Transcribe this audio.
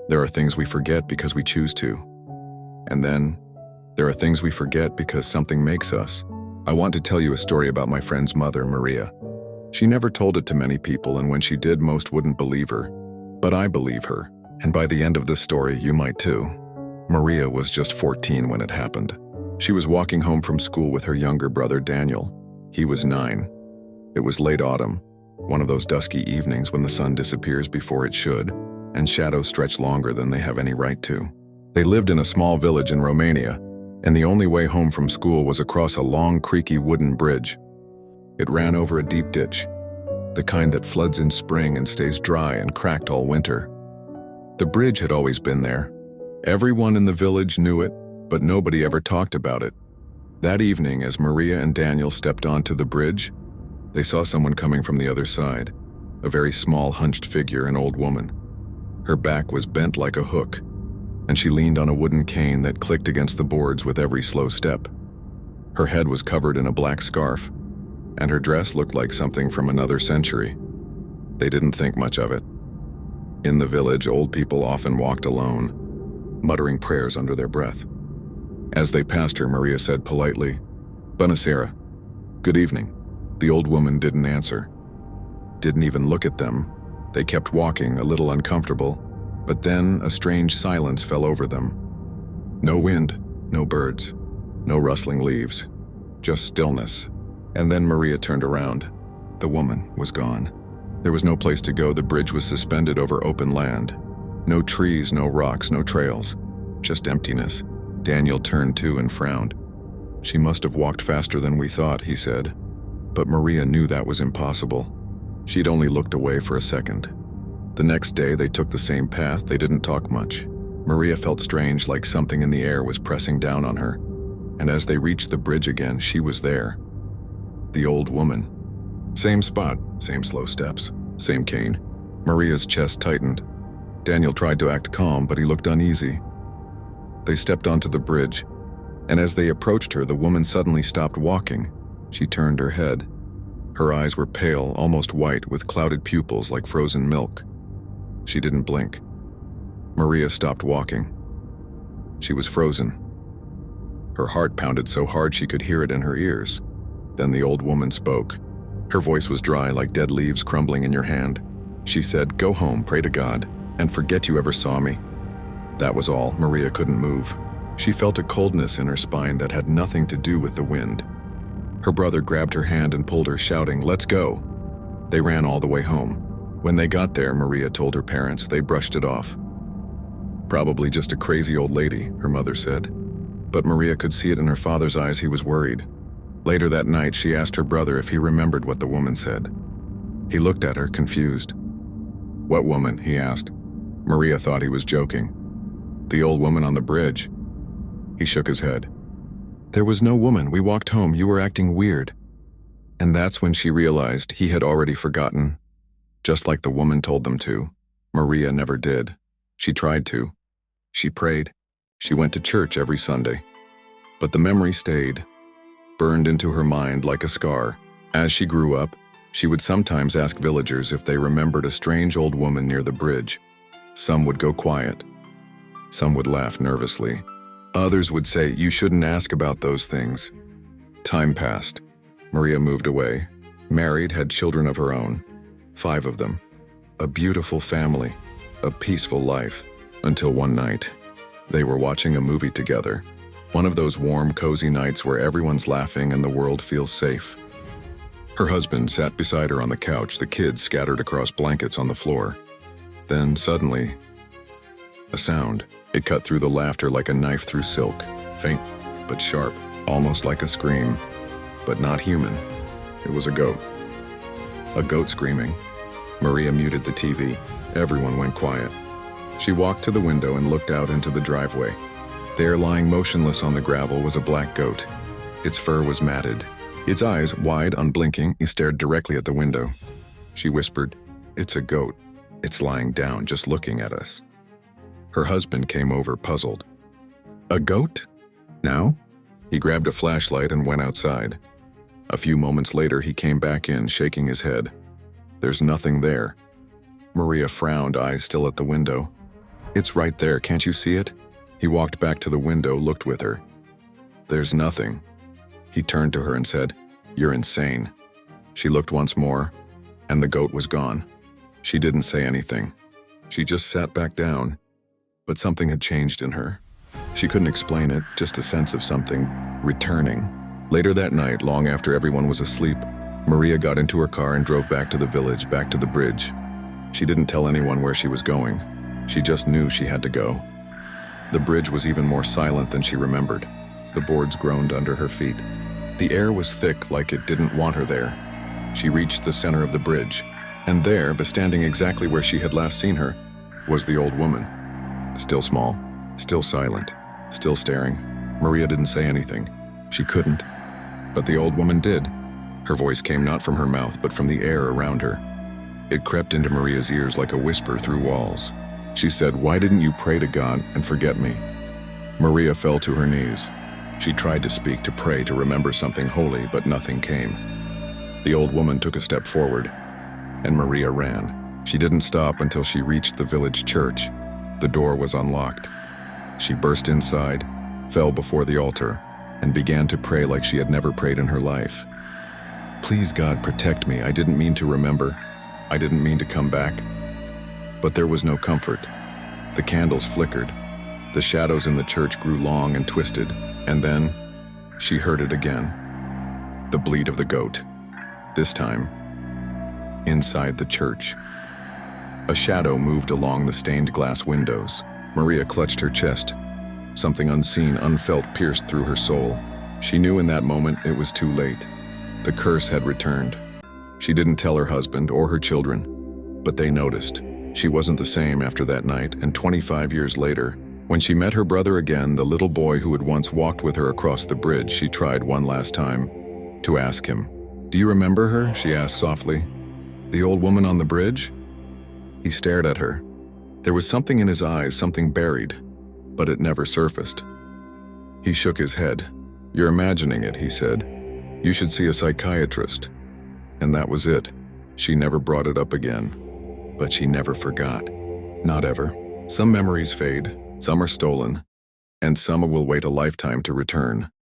There are things we forget because we choose to. And then, there are things we forget because something makes us. I want to tell you a story about my friend's mother, Maria. She never told it to many people, and when she did, most wouldn't believe her. But I believe her, and by the end of this story, you might too. Maria was just 14 when it happened. She was walking home from school with her younger brother, Daniel. He was 9. It was late autumn, one of those dusky evenings when the sun disappears before it should, and shadows stretch longer than they have any right to. They lived in a small village in Romania, and the only way home from school was across a long, creaky wooden bridge. It ran over a deep ditch, the kind that floods in spring and stays dry and cracked all winter. The bridge had always been there. Everyone in the village knew it, but nobody ever talked about it. That evening, as Maria and Daniel stepped onto the bridge, they saw someone coming from the other side, a very small, hunched figure, an old woman. Her back was bent like a hook, and she leaned on a wooden cane that clicked against the boards with every slow step. Her head was covered in a black scarf, and her dress looked like something from another century. They didn't think much of it. In the village, old people often walked alone, muttering prayers under their breath. As they passed her, Maria said politely, "Buonasera, good evening." The old woman didn't answer, didn't even look at them. They kept walking, a little uncomfortable, but then a strange silence fell over them. No wind, no birds, no rustling leaves, just stillness. And then Maria turned around. The woman was gone. There was no place to go. The bridge was suspended over open land. No trees, no rocks, no trails, just emptiness. Daniel turned too and frowned. "She must have walked faster than we thought," he said. But Maria knew that was impossible. She'd only looked away for a second. The next day, they took the same path. They didn't talk much. Maria felt strange, like something in the air was pressing down on her. And as they reached the bridge again, she was there. The old woman. Same spot, same slow steps, same cane. Maria's chest tightened. Daniel tried to act calm, but he looked uneasy. They stepped onto the bridge, and as they approached her, the woman suddenly stopped walking. She turned her head. Her eyes were pale, almost white, with clouded pupils like frozen milk. She didn't blink. Maria stopped walking. She was frozen. Her heart pounded so hard she could hear it in her ears. Then the old woman spoke. Her voice was dry, like dead leaves crumbling in your hand. She said, "Go home, pray to God, and forget you ever saw me." That was all. Maria couldn't move. She felt a coldness in her spine that had nothing to do with the wind. Her brother grabbed her hand and pulled her, shouting, "Let's go." They ran all the way home. When they got there, Maria told her parents. They brushed it off. "Probably just a crazy old lady," her mother said. But Maria could see it in her father's eyes. He was worried. Later that night, she asked her brother if he remembered what the woman said. He looked at her, confused. "What woman?" he asked. Maria thought he was joking. "The old woman on the bridge." He shook his head. "There was no woman. We walked home. You were acting weird." And that's when she realized he had already forgotten. Just like the woman told them to, Maria never did. She tried to. She prayed. She went to church every Sunday. But the memory stayed, burned into her mind like a scar. As she grew up, she would sometimes ask villagers if they remembered a strange old woman near the bridge. Some would go quiet. Some would laugh nervously. Others would say, "You shouldn't ask about those things." Time passed. Maria moved away, married, had children of her own. 5 of them. A beautiful family, a peaceful life, until one night. They were watching a movie together. One of those warm, cozy nights where everyone's laughing and the world feels safe. Her husband sat beside her on the couch, the kids scattered across blankets on the floor. Then, suddenly, a sound. It cut through the laughter like a knife through silk, faint but sharp, almost like a scream, but not human. It was a goat. A goat screaming. Maria muted the TV. Everyone went quiet. She walked to the window and looked out into the driveway. There, lying motionless on the gravel, was a black goat. Its fur was matted. Its eyes, wide, unblinking, stared directly at the window. She whispered, "It's a goat. It's lying down, just looking at us." Her husband came over, puzzled. "A goat? Now?" He grabbed a flashlight and went outside. A few moments later, he came back in, shaking his head. "There's nothing there." Maria frowned, eyes still at the window. "It's right there, can't you see it?" He walked back to the window, looked with her. "There's nothing." He turned to her and said, "You're insane." She looked once more, and the goat was gone. She didn't say anything. She just sat back down, but something had changed in her. She couldn't explain it, just a sense of something returning. Later that night, long after everyone was asleep, Maria got into her car and drove back to the village, back to the bridge. She didn't tell anyone where she was going. She just knew she had to go. The bridge was even more silent than she remembered. The boards groaned under her feet. The air was thick, like it didn't want her there. She reached the center of the bridge, and there, standing exactly where she had last seen her, was the old woman. Still small, still silent, still staring. Maria didn't say anything. She couldn't. But the old woman did. Her voice came not from her mouth, but from the air around her. It crept into Maria's ears like a whisper through walls. She said, "Why didn't you pray to God and forget me?" Maria fell to her knees. She tried to speak, to pray, to remember something holy, but nothing came. The old woman took a step forward, and Maria ran. She didn't stop until she reached the village church. The door was unlocked. She burst inside, fell before the altar, and began to pray like she had never prayed in her life. "Please, God, protect me. I didn't mean to remember. I didn't mean to come back." But there was no comfort. The candles flickered. The shadows in the church grew long and twisted, and then she heard it again. The bleat of the goat. This time, inside the church. A shadow moved along the stained glass windows. Maria clutched her chest. Something unseen, unfelt pierced through her soul. She knew in that moment it was too late. The curse had returned. She didn't tell her husband or her children, but they noticed. She wasn't the same after that night, and 25 years later, when she met her brother again, the little boy who had once walked with her across the bridge, she tried one last time to ask him. "Do you remember her?" she asked softly. "The old woman on the bridge?" He stared at her. There was something in his eyes, something buried, but it never surfaced. He shook his head. "You're imagining it," he said. "You should see a psychiatrist." And that was it. She never brought it up again. But she never forgot. Not ever. Some memories fade, some are stolen, and some will wait a lifetime to return.